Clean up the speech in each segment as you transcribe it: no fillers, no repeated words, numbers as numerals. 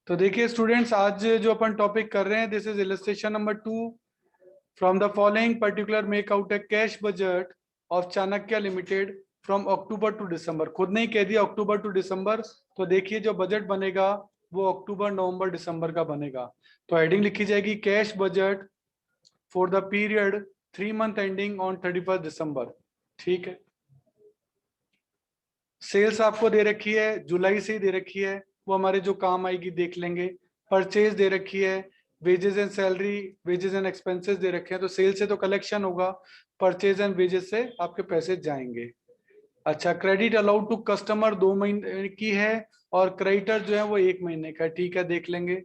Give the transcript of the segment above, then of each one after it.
तो देखिए स्टूडेंट्स, आज जो अपन टॉपिक कर रहे हैं, this is illustration number 2 from the following particular make out a cash budget of Chanakya limited from October to December. खुद ने ही कह दिया अक्टूबर टू दिसंबर, तो देखिए जो बजट बनेगा वो अक्टूबर नवंबर दिसंबर का बनेगा। तो हेडिंग लिखी जाएगी cash budget for the period 3 month ending on 31 दिसंबर। ठीक है, सेल्स आपको दे रखी है, जुलाई से ही दे रखी है, वो हमारे जो काम आएगी देख लेंगे। परचेज दे रखी है, wages and salary, wages and expenses दे रखे हैं, तो सेल से तो कलेक्शन होगा, परचेज एंड वेजेस से आपके पैसे जाएंगे। अच्छा, क्रेडिट अलाउड टू कस्टमर 2 महीने की है और क्रेडिटर जो है वो 1 महीने का। ठीक है, देख लेंगे।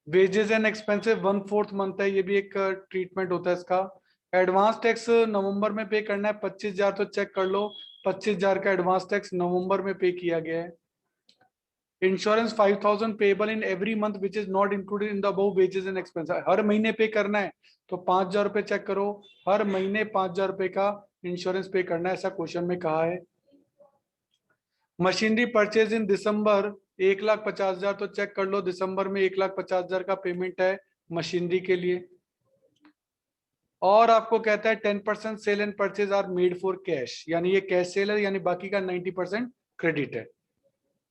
वेजेस एंड एक्सपेंसेस 1/4 मंथ है, ये भी एक ट्रीटमेंट होता है इसका। एडवांस टैक्स नवंबर में पे करना है 25,000, तो चेक कर लो 25,000 का एडवांस टैक्स नवंबर में पे किया गया है। Insurance 5,000 payable in every month which is not included in the above wages and expenses. हर महीने पे करना है, तो 5,000 रुपये चेक करो, हर महीने 5,000 रुपये का इंश्योरेंस पे करना है, ऐसा क्वेश्चन में कहा है। मशीनरी परचेज इन दिसंबर 1,50,000, तो चेक कर लो दिसंबर में 1,50,000 का पेमेंट है मशीनरी के लिए। और आपको कहता है 10% sale and purchase are made for cash, यानी ये कैश सेल है, यानी बाकी का 90% क्रेडिट है।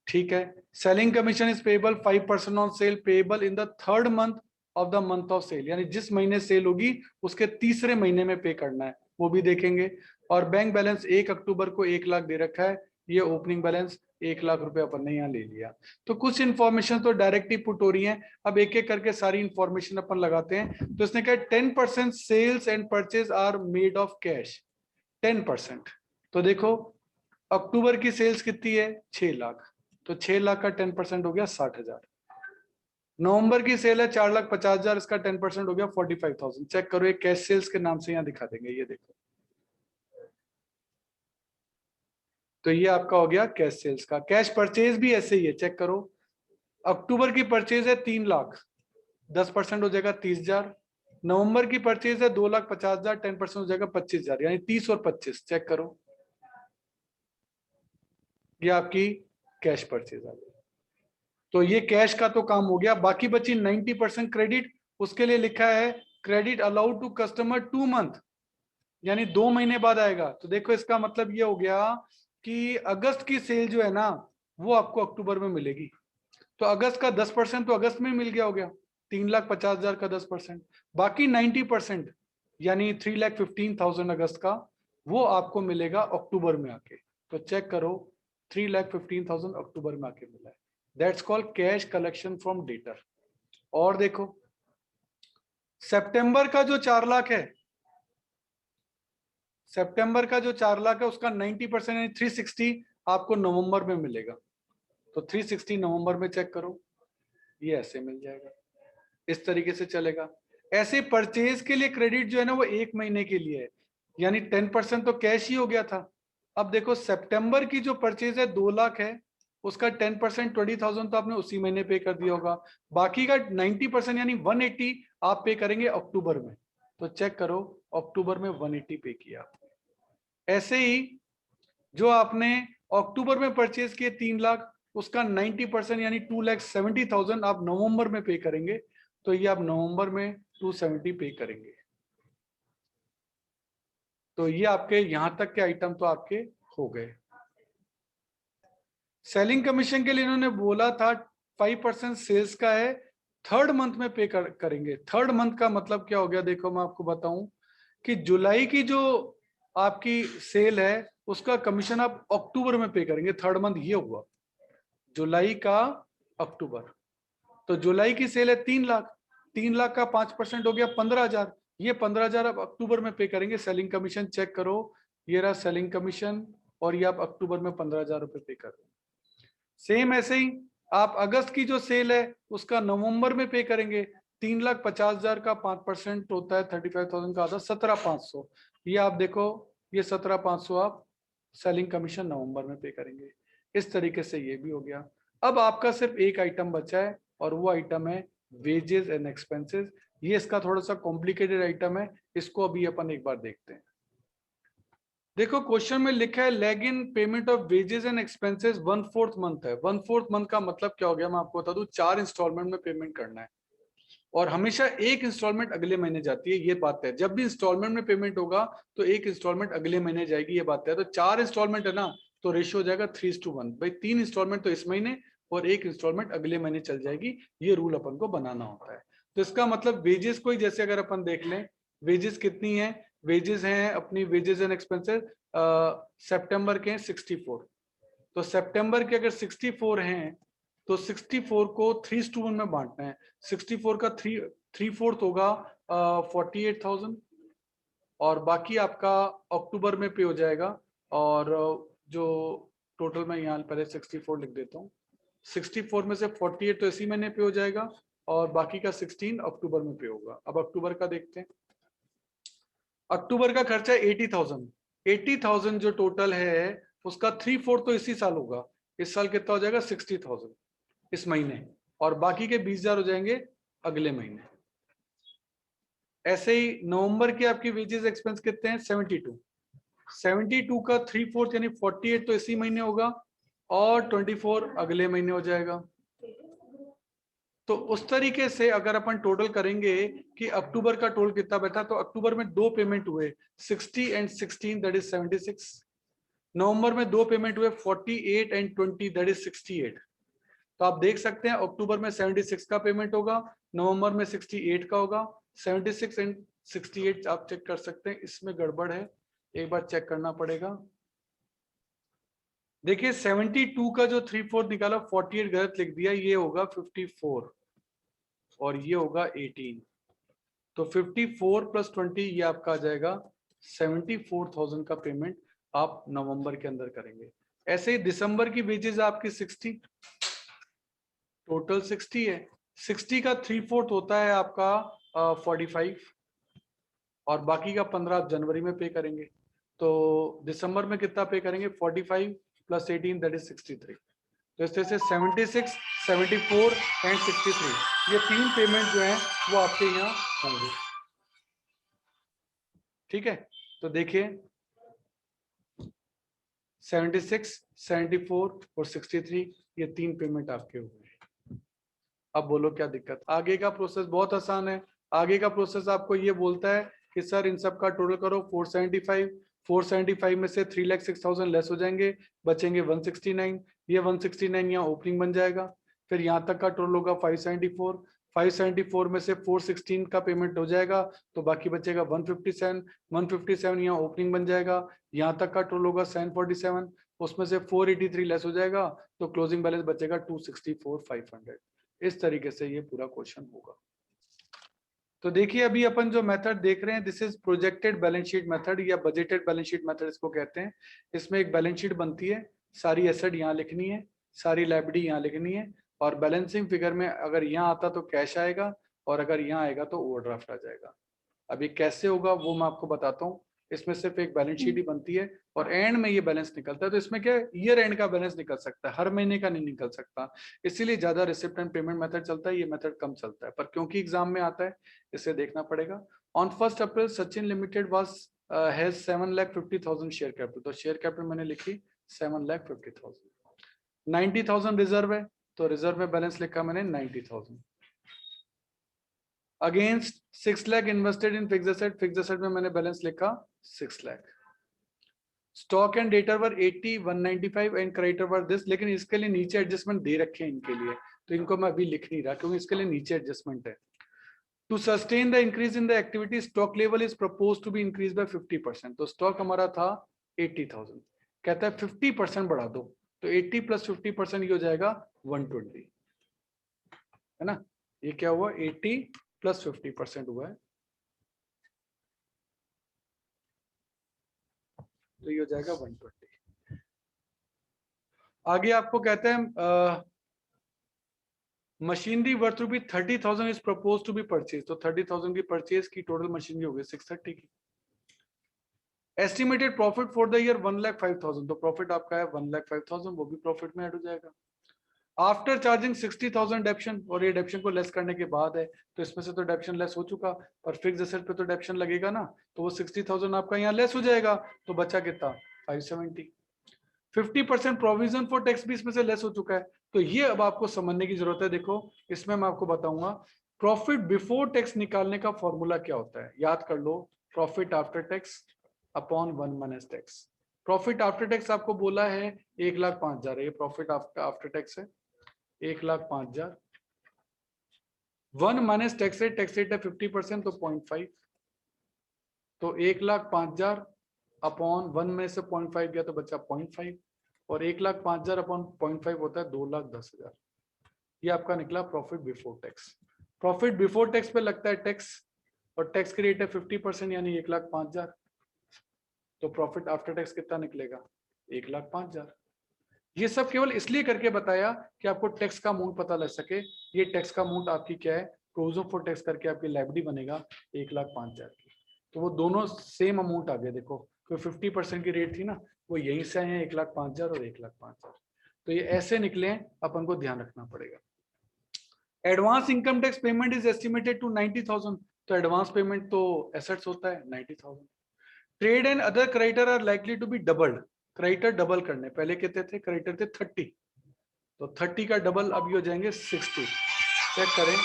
ठीक है, selling commission is payable 5% on sale payable in the third month of sale, यानी जिस महीने सेल होगी उसके तीसरे महीने में पे करना है, वो भी देखेंगे। और बैंक बैलेंस 1 अक्टूबर को 1 लाख दे रखा है, ये ओपनिंग बैलेंस 1 लाख रुपए अपन ने यहाँ ले लिया। तो कुछ इंफॉर्मेशन तो डायरेक्ट ही पुट हो रही है, अब एक एक करके सारी इंफॉर्मेशन अपन लगाते हैं। तो इसने कहा 10% sales and purchase are made of cash, 10%। तो देखो अक्टूबर की सेल्स कितनी है, 6 लाख, तो 6 लाख का 10% हो गया 60,000। नवंबर की सेल है 4,50,000, इसका 10% हो गया 45,000। चेक करो, ये कैश सेल्स के नाम से यहाँ दिखा देंगे, ये देखो। तो ये आपका हो गया कैश सेल्स का। कैश परचेज भी ऐसे ही है, चेक करो। अक्टूबर की परचेज है 3 लाख, 10% हो जाएगा 30,000। नवंबर की परचेज है 2,50,000, 10% हो जाएगा 25,000, यानी 30 और 25। चेक करो, ये आपकी कैश परचेज आ गई। तो ये कैश का तो काम हो गया, बाकी बची 90% क्रेडिट, उसके लिए लिखा है credit allowed to customer 2 month, यानी 2 महीने बाद आएगा। तो देखो इसका मतलब ये हो गया कि अगस्त की सेल जो है ना वो आपको अक्टूबर में मिलेगी, तो अगस्त का 10% तो अगस्त में मिल गया, हो गया 3,50,000 का 10%। बाकी 90% यानी 3,15,000 अगस्त का, वो आपको मिलेगा अक्टूबर में आके। तो चेक करो 3,15,000 अक्टूबर में आके मिला है, that's called cash collection from debtor. और देखो सितंबर का जो 4 लाख है, सितंबर का जो 4 लाख है उसका 90% यानी 360 आपको नवंबर में मिलेगा, तो 360 नवंबर में चेक करो, ये ऐसे मिल जाएगा, इस तरीके से चलेगा। ऐसे परचेज के लिए क्रेडिट जो है ना वो 1 महीने के लिए है, यानी 10% तो कैश ही हो गया था। अब देखो सितंबर की जो परचेज है 2 लाख है, उसका 10% 20,000 तो आपने उसी महीने पे कर दिया होगा, बाकी का 90% यानी 180 आप पे करेंगे अक्टूबर में। तो चेक करो अक्टूबर में 180 पे किया। ऐसे ही जो आपने अक्टूबर में परचेज किए 3 लाख, उसका 90% यानी 2,70,000 आप नवंबर में पे करेंगे, तो ये आप नवंबर में 270 पे करेंगे। तो ये आपके यहां तक के आइटम तो आपके हो गए। सेलिंग कमीशन के लिए इन्होंने बोला था 5% सेल्स का है, थर्ड मंथ में पे करेंगे। थर्ड मंथ का मतलब क्या हो गया, देखो मैं आपको बताऊं कि जुलाई की जो आपकी सेल है उसका कमीशन आप अक्टूबर में पे करेंगे, थर्ड मंथ ये हुआ जुलाई का अक्टूबर। तो जुलाई की सेल है 3 लाख, 3 लाख का 5% हो गया 15,000, ये 15,000 आप अक्टूबर में पे करेंगे सेलिंग कमीशन। चेक करो, ये रहा सेलिंग कमीशन, और ये आप अक्टूबर में 15,000 रुपए पे कर रहे हैं। सेम ऐसे ही आप अगस्त की जो सेल है उसका नवंबर में पे करेंगे, 3,50,000 का 5% होता है 35,000 का आधा, 17,500। ये आप देखो, ये 17,500 आप सेलिंग कमीशन नवंबर में पे करेंगे। इस तरीके से ये भी हो गया। अब आपका सिर्फ एक आइटम बचा है और वो आइटम है वेजेस एंड एक्सपेंसेस। ये इसका थोड़ा सा कॉम्प्लिकेटेड आइटम है, इसको अभी अपन एक बार देखते हैं। देखो क्वेश्चन में लिखा है leg in payment of wages and expenses 1/4 month है। 1/4 मंथ का मतलब क्या हो गया, मैं आपको बता दूं, 4 इंस्टॉलमेंट में पेमेंट करना है और हमेशा एक इंस्टॉलमेंट अगले महीने जाती है, ये बात है। जब भी इंस्टॉलमेंट में पेमेंट होगा तो एक इंस्टॉलमेंट अगले महीने जाएगी, ये बात है। तो 4 इंस्टॉलमेंट है ना, तो रेशियो हो जाएगा 3:1। भाई 3 इंस्टॉलमेंट तो इस महीने और एक इंस्टॉलमेंट अगले महीने चल जाएगी, ये रूल अपन को बनाना होता है। तो इसका मतलब वेजेस को ही जैसे अगर अपन देख लें, वेजेस कितनी है, वेजेस हैं अपनी, वेजेस एंड एक्सपेंसेस सितंबर के 64। तो सितंबर के अगर 64 हैं तो 64 को 3:1 में बांटना है। 64 का 3/4 होगा 48,000 और बाकी आपका अक्टूबर में पे हो जाएगा। और जो टोटल मैं यहाँ पहले 64 लिख देता हूँ, 64 में से 48 तो इसी महीने पे हो जाएगा और बाकी का 16 अक्टूबर में पे होगा। अब अक्टूबर का देखते हैं। अक्टूबर का खर्चा 80,000। 80,000 जो टोटल है उसका 3/4 तो इसी साल होगा। इस साल कितना हो जाएगा 60,000 इस महीने, और बाकी के 20,000 हो जाएंगे अगले महीने। ऐसे ही नवंबर के आपकी वेजेस एक्सपेंस कितने हैं 72। 72 का 3/4 यानी 48 तो इसी महीने होगा और 24 अगले महीने हो जाएगा। तो उस तरीके से अगर अपन टोटल करेंगे कि अक्टूबर का टोटल कितना बैठा, तो अक्टूबर में 2 पेमेंट हुए 60 एंड 16 दैट इज 76। नवंबर में 2 पेमेंट हुए 48 एंड 20 दैट इज 68। तो आप देख सकते हैं अक्टूबर में 76 का पेमेंट होगा, नवंबर में 68 का होगा। 76 एंड 68 आप चेक कर सकते हैं, इसमें गड़बड़ है, एक बार चेक करना पड़ेगा। देखिए 72 का जो 3/4 निकाला 48 गलत लिख दिया, ये होगा 54 और ये होगा 18। तो 54 प्लस 20 ये आपका आ जाएगा 74,000 का पेमेंट आप नवंबर के अंदर करेंगे। ऐसे ही दिसंबर की वेजेस आपकी 60, टोटल 60 है। 60 का 3/4 होता है आपका 45 और बाकी का 15 आप जनवरी में पे करेंगे। तो दिसंबर में कितना पे करेंगे 45 प्लस 18 दैट इज 63। तो इस तरह से 76, 74 एंड 63 ये 3 पेमेंट जो है वो आपके यहाँ होंगे। ठीक है, तो देखिए 76, 74 और 63 ये 3 पेमेंट आपके हुए। अब बोलो क्या दिक्कत। आगे का प्रोसेस बहुत आसान है। आगे का प्रोसेस आपको ये बोलता है कि सर इन सब का टोटल करो 475। 475 में से 3,06,000 लेस हो जाएंगे, बचेंगे 169। ये 169 यहाँ ओपनिंग बन जाएगा। फिर यहाँ तक का टोटल होगा 574। 574 में से 416 का पेमेंट हो जाएगा तो बाकी बचेगा 157। 157 यहाँ ओपनिंग बन जाएगा। यहाँ तक का टोटल होगा 747, उसमें से 483 लेस हो जाएगा तो क्लोजिंग बैलेंस बचेगा 264,500। इस तरीके से ये पूरा क्वेश्चन होगा। तो देखिए अभी अपन जो मेथड देख रहे हैं this is projected balance sheet method या बजटेड बैलेंस शीट मेथड इसको कहते हैं। इसमें एक बैलेंस शीट बनती है, सारी एसेट यहाँ लिखनी है, सारी लायबिलिटी यहाँ लिखनी है और बैलेंसिंग फिगर में अगर यहाँ आता तो कैश आएगा और अगर यहाँ आएगा तो ओवरड्राफ्ट आ जाएगा। अभी कैसे होगा वो मैं आपको बताता हूँ। इसमें सिर्फ एक बैलेंस शीट ही बनती है और एंड में ये बैलेंस निकलता है। तो इसमें क्या ईयर एंड का बैलेंस निकल सकता है, हर महीने का नहीं निकल सकता, इसीलिए ज्यादा रिसिप्ट एंड पेमेंट मेथड चलता है, ये मेथड कम चलता है। पर क्योंकि एग्जाम में आता है इसे देखना पड़ेगा। On 1 April Sachin limited was has 7,50,000 share capital. तो शेयर कैपिटल मैंने लिखी 7,50,000। 90,000 रिजर्व है तो रिजर्व में बैलेंस लिखा मैंने 90,000। Against 6 lakh invested in fixed asset, fixed asset में मैंने बैलेंस लिखा 6 lakh. Stock and debtor were 80, 195 and creditor were this, लेकिन इसके लिए नीचे एडजस्टमेंट दे रखे हैं इनके लिए, तो इनको मैं अभी लिख नहीं रहा क्योंकि इसके लिए नीचे एडजस्टमेंट है। To sustain the increase in the activity stock level is propose to be increase by 50%। तो स्टॉक हमारा था 80,000, कहता है 50% बढ़ा दो, तो 80 प्लस 50% ये हो जाएगा 120, है ना। ये क्या हुआ 80 प्लस 50% हुआ है, तो ये हो जाएगा 120। आगे आपको कहते हैं machinery worth to be 30,000 is propose to be purchase. तो 30,000 की परचेज की टोटल मशीनरी हो गई 630 की। Estimated profit for the year 1,05,000। तो प्रॉफिट आपका है 1,05,000, वो भी प्रॉफिट में ऐड हो जाएगा। आफ्टर चार्जिंग 60,000 डेप्शन, और ये डेप्शन को लेस करने के बाद है, तो इसमें से तो डेप्शन लेस हो चुका, पर फिक्स एसेट पे तो डेप्शन लगेगा ना, तो वो 60,000 आपका यहाँ लेस हो जाएगा, तो बचा कितना 570। 50% प्रोविजन फॉर टैक्स भी इसमें से लेस हो चुका है। तो ये अब आपको समझने की जरूरत है। देखो इसमें मैं आपको बताऊंगा प्रॉफिट बिफोर टैक्स निकालने का फॉर्मूला क्या होता है, याद कर लो, profit after tax upon 1 minus tax. Profit after tax आपको बोला है 1,05,000 है, ये प्रॉफिट आफ्टर टैक्स है 1,05,000। 1 माइनस टैक्स रेट है 50%, तो 0.5, तो 1,05,000 अपॉन 1 में से 0.5 गया तो बचा 0.5, और 1,05,000 अपॉन 0.5 होता है 2,10,000। ये आपका निकला profit before tax. Profit before tax पे लगता है टैक्स, और टैक्स की रेट है 50%, यानी 1,05,000। तो प्रॉफिट आफ्टर टैक्स कितना निकलेगा 1,05,000। ये सब केवल इसलिए करके बताया कि आपको टैक्स का अमाउंट पता लग सके। ये टैक्स का अमाउंट आपकी क्या है, प्रोविजन फॉर टैक्स करके आपकी लायबिलिटी बनेगा 1,05,000 की। तो वो दोनों सेम अमाउंट आ गए। देखो कोई 50% की रेट थी ना, वो यहीं से आए हैं 1,05,000 और 1,05,000। तो ये ऐसे निकले, अपन को ध्यान रखना पड़ेगा। Advance income tax payment is estimated to 90,000, तो एडवांस पेमेंट तो एसेट्स होता है 90,000। Trade and other creditor are likely to be doubled, creditor double करने, पहले कितने थे क्रेडिटर थे 30, तो 30 का डबल अब ये हो जाएंगे 60। चेक करें,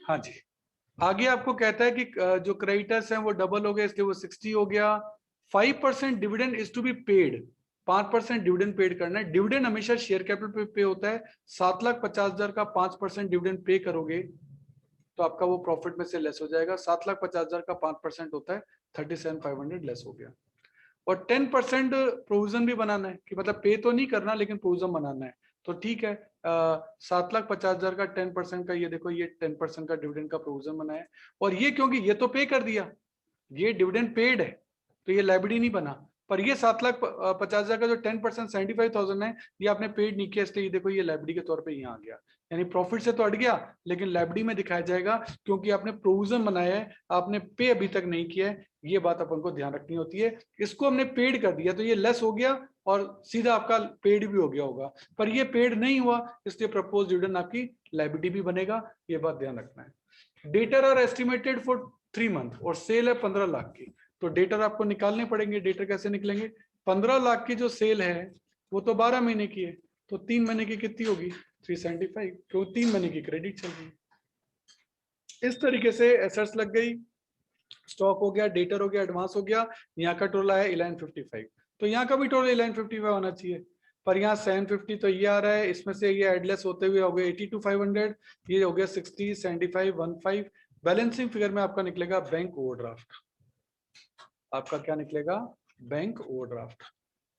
हाँ जी। आगे आपको कहता है कि जो क्रेडिटर्स हैं वो डबल हो गए, इसलिए वो 60 हो गया। 5% dividend is to be paid, 5% dividend paid करना है। डिविडेंड हमेशा शेयर कैपिटल पे होता है। 7,50,000 का 5% डिविडेंड पे करोगे तो आपका वो प्रॉफिट में से लेस हो जाएगा। 7,50,000 का 5% होता है 37,500 लेस हो गया। और 10% प्रोविजन भी बनाना है, कि मतलब पे तो नहीं करना लेकिन प्रोविजन बनाना है। तो ठीक है, 7,50,000 का 10% का, ये देखो ये 10% का डिविडेंड का प्रोविजन बनाया। और ये क्योंकि ये तो पे कर दिया, ये डिविडेंड पेड है, तो ये लायबिलिटी नहीं बना। पर ये 7,50,000 का जो 10% 75,000 है, ये आपने पेड नहीं किया, इसलिए ये देखो ये लायबिलिटी के तौर पे यहाँ आ गया। यानी प्रॉफिट से तो अट गया, लेकिन लायबिलिटी में दिखाया जाएगा क्योंकि आपने प्रोविजन बनाया है, आपने पे अभी तक नहीं किया है। ये बात अपन को ध्यान रखनी होती है। इसको हमने पेड कर दिया तो ये लेस हो गया और सीधा आपका पेड भी हो गया होगा, पर ये पेड नहीं हुआ, इसलिए प्रपोज डिविडेंड आपकी लायबिलिटी भी बनेगा। ये बात ध्यान रखना है। Debtor are estimated for 3 month और सेल है 15 लाख की, तो डेटर आपको निकालने पड़ेंगे। डेटर कैसे निकलेंगे, 15 लाख की जो सेल है वो तो 12 महीने की है, तो 3 महीने की कितनी होगी 375, क्योंकि 3 महीने की क्रेडिट चल रही है। इस तरीके से एसेट्स लग गई, स्टॉक हो गया, डेटर हो गया, एडवांस हो गया। यहाँ का टोटल है 1155, तो यहाँ का भी टोटल 1155 होना चाहिए, पर यहाँ 750 तो ये आ रहा है, इसमें से ये एडलेस होते हुए हो गया 82,500, ये हो गया 60, 75, 15। बैलेंसिंग फिगर में आपका निकलेगा बैंक ओवरड्राफ्ट, आपका क्या निकलेगा बैंक ओवरड्राफ्ट।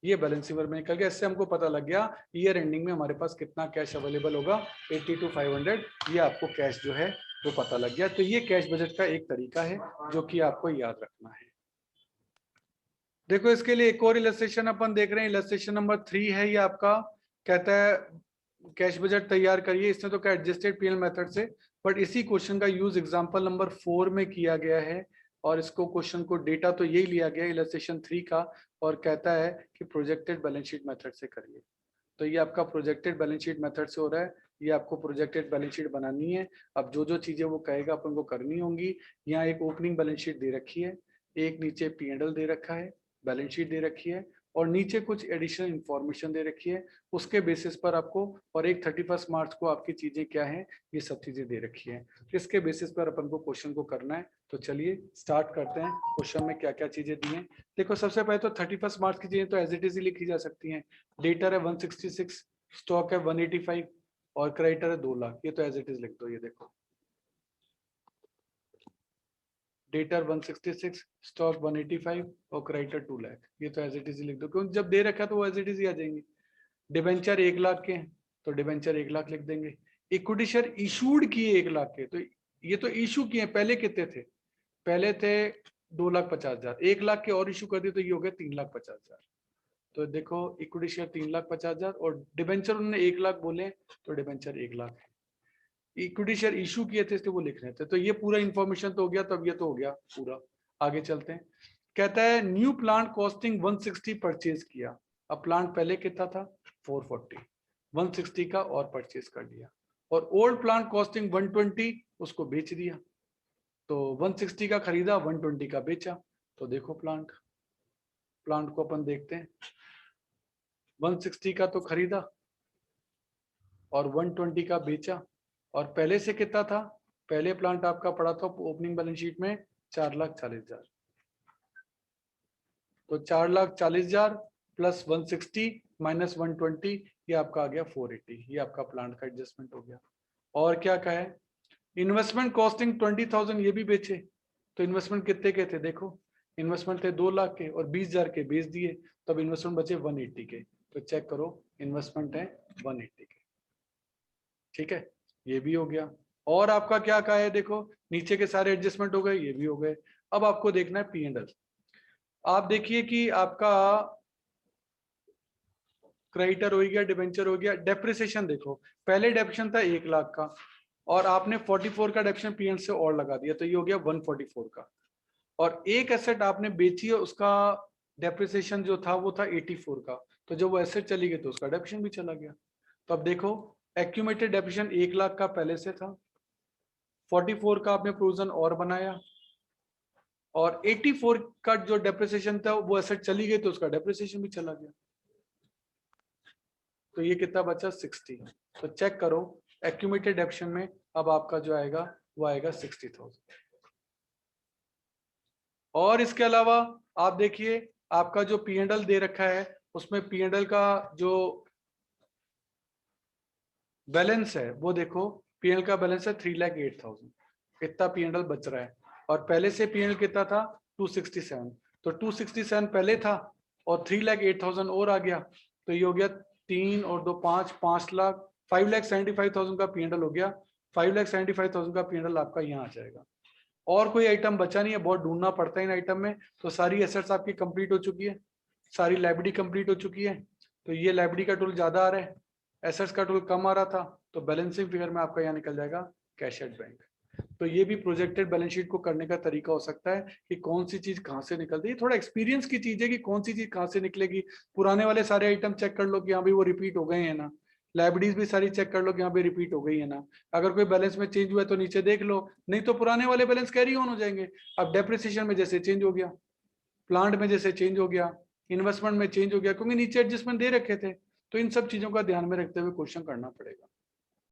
ये बैलेंसिंग फिगर में निकल गया। इससे हमको पता लग गया ईयर एंडिंग में हमारे पास कितना कैश अवेलेबल होगा 82,500। ये आपको कैश जो है वो पता लग गया। तो ये कैश बजट का एक तरीका है जो कि आपको याद रखना है। देखो इसके लिए एक और इलस्ट्रेशन अपन देख रहे हैं, इलस्ट्रेशन नंबर 3 है। ये आपका कहता है कैश बजट तैयार करिए। इसने तो क्या एडजस्टेड पीएल मेथड से, बट इसी क्वेश्चन का यूज एग्जांपल नंबर 4 में किया गया है, और इसको क्वेश्चन को डेटा तो यही लिया गया इलस्ट्रेशन 3 का, और कहता है कि प्रोजेक्टेड बैलेंस शीट मेथड से करिए। तो ये आपका प्रोजेक्टेड बैलेंस शीट मेथड से हो रहा है। ये आपको प्रोजेक्टेड बैलेंस शीट बनानी है। अब जो जो चीजें वो कहेगा अपन को करनी होंगी। यहाँ एक ओपनिंग बैलेंस शीट दे रखी है, एक नीचे P&L दे रखा है, बैलेंस शीट दे रखी है, और नीचे कुछ एडिशनल इंफॉर्मेशन दे रखी है। उसके बेसिस पर आपको, और एक 31 मार्च को आपकी चीजें क्या है, ये सब चीजें दे रखी है। इसके बेसिस पर अपन को क्वेश्चन को करना है। तो चलिए स्टार्ट करते हैं। क्वेश्चन में क्या क्या चीजें दी हैं देखो। सबसे पहले तो 31 मार्च की चीजें तो एज इट इज ही लिखी जा सकती हैं। डेटर है 166, स्टॉक है 185, और क्रेडिटर है 2 लाख। ये तो एज इट इज लिख दो। ये देखो डेटर 166, स्टॉक 185 और क्रेडिटर 2 लाख। ये तो एज इट इज लिख दो, क्योंकि जब दे रखा है तो वो एज इट इज ही आ जाएंगे। डिबेंचर 1 लाख के हैं तो डिबेंचर 1 लाख लिख देंगे। इक्विटी शेयर इशूड किए 1 लाख के, तो ये तो इशू किए। पहले कितने थे, पहले थे 2,50,000, 1 लाख के और इशू कर दिए तो ये हो गया 3,50,000। तो देखो इक्विटी शेयर 3,50,000 और डिबेंचर उन्होंने 1 लाख बोले, तो डिबेंचर 1 लाख है। इक्विटी शेयर इशू किए थे इसलिए वो लिख रहे थे। तो ये पूरा इंफॉर्मेशन तो हो गया, तब ये तो हो गया पूरा। आगे चलते हैं। कहता है न्यू प्लांट कॉस्टिंग 160 परचेज किया। अब प्लांट पहले कितना था 440, 160 का और परचेज कर लिया, और ओल्ड प्लांट कॉस्टिंग 120 उसको बेच दिया, तो 160 का खरीदा 120 का बेचा। तो देखो प्लांट को अपन देखते हैं, 160 का तो खरीदा और 120 का बेचा, और पहले से कितना था, पहले प्लांट आपका पड़ा था ओपनिंग बैलेंस शीट में 4,40,000, तो 4,40,000 प्लस 160 माइनस 120, ये आपका आ गया 480, ये आपका प्लांट का एडजस्टमेंट हो गया। और क्या कहे, इन्वेस्टमेंट कॉस्टिंग 20,000 ये भी बेचे, तो इन्वेस्टमेंट कितने के थे, देखो इन्वेस्टमेंट थे 2 लाख के और 20,000 के बेच दिए, तब इन्वेस्टमेंट बचे 180 के, तो चेक करो इन्वेस्टमेंट है 180 के, ठीक है, ये भी हो गया। और आपका क्या कहा है, देखो नीचे के सारे एडजस्टमेंट हो गए, ये भी हो गए। अब आपको देखना है P&L। आप देखिए कि आपका क्रेडिटर हो गया, डिबेंचर हो गया, डेप्रिसिएशन देखो, पहले डेप्रिसिएशन था 1 लाख का और आपने 44 का डेप्रिसिएशन P&L से और लगा दिया, तो ये हो गया 144 का, और एक एसेट आपने बेची है उसका डेप्रिसिएशन जो था वो था 84 का, तो जब वो एसेट चली गई तो उसका डेप्रिसिएशन भी चला गया। तो अब देखो एक्यूमुलेटेड डेप्रिसिएशन 1 लाख का पहले से था, 44 का आपने प्रोविजन और बनाया, और 84 का जो डेप्रिसिएशन था वो एसेट चली गई तो उसका डेप्रिसिएशन भी चला गया, तो ये कितना बचा 60। तो चेक करो एक्यूमुलेटेड डेप्रिसिएशन में अब आपका जो आएगा वो आएगा 60,000। और इसके अलावा आप देखिए आपका जो P&L दे रखा है उसमें P&L का जो बैलेंस है वो देखो, P&L का बैलेंस है 3,08,000, कितना P&L बच रहा है, और पहले से P&L कितना था 267, तो 267 पहले था और 3,08,000 और आ गया, तो ये हो गया 3 और 2 5, 5 लाख 5,75,000 का P&L हो गया, 5,75,000 का P&L आपका यहाँ आ जाएगा। और कोई आइटम बचा नहीं है, बहुत ढूंढना पड़ता है इन आइटम में, तो सारी एसेट्स आपकी कंप्लीट हो चुकी है, सारी लायबिलिटी कंप्लीट हो चुकी है, तो ये लायबिलिटी का टूल ज्यादा आ रहा है, एसेट्स का टूल कम आ रहा था, तो बैलेंसिंग फिगर में आपका यहाँ निकल जाएगा कैश एट बैंक। तो ये भी प्रोजेक्टेड बैलेंस शीट को करने का तरीका हो सकता है कि कौन सी चीज कहाँ से निकलती है, थोड़ा एक्सपीरियंस की चीज है कि कौन सी चीज कहाँ से निकलेगी। पुराने वाले सारे आइटम चेक कर लो कि यहाँ भी वो रिपीट हो गए हैं ना, लाइबिलिटीज भी सारी चेक कर लो कि यहाँ पे रिपीट हो गई है ना, अगर कोई बैलेंस में चेंज हुआ है तो नीचे देख लो, नहीं तो पुराने वाले बैलेंस कैरी ऑन हो जाएंगे। अब डेप्रिसिएशन में जैसे चेंज हो गया, प्लांट में जैसे चेंज हो गया, इन्वेस्टमेंट में चेंज हो गया, क्योंकि नीचे एडजस्टमेंट दे रखे थे, तो इन सब चीजों का ध्यान में रखते हुए क्वेश्चन करना पड़ेगा।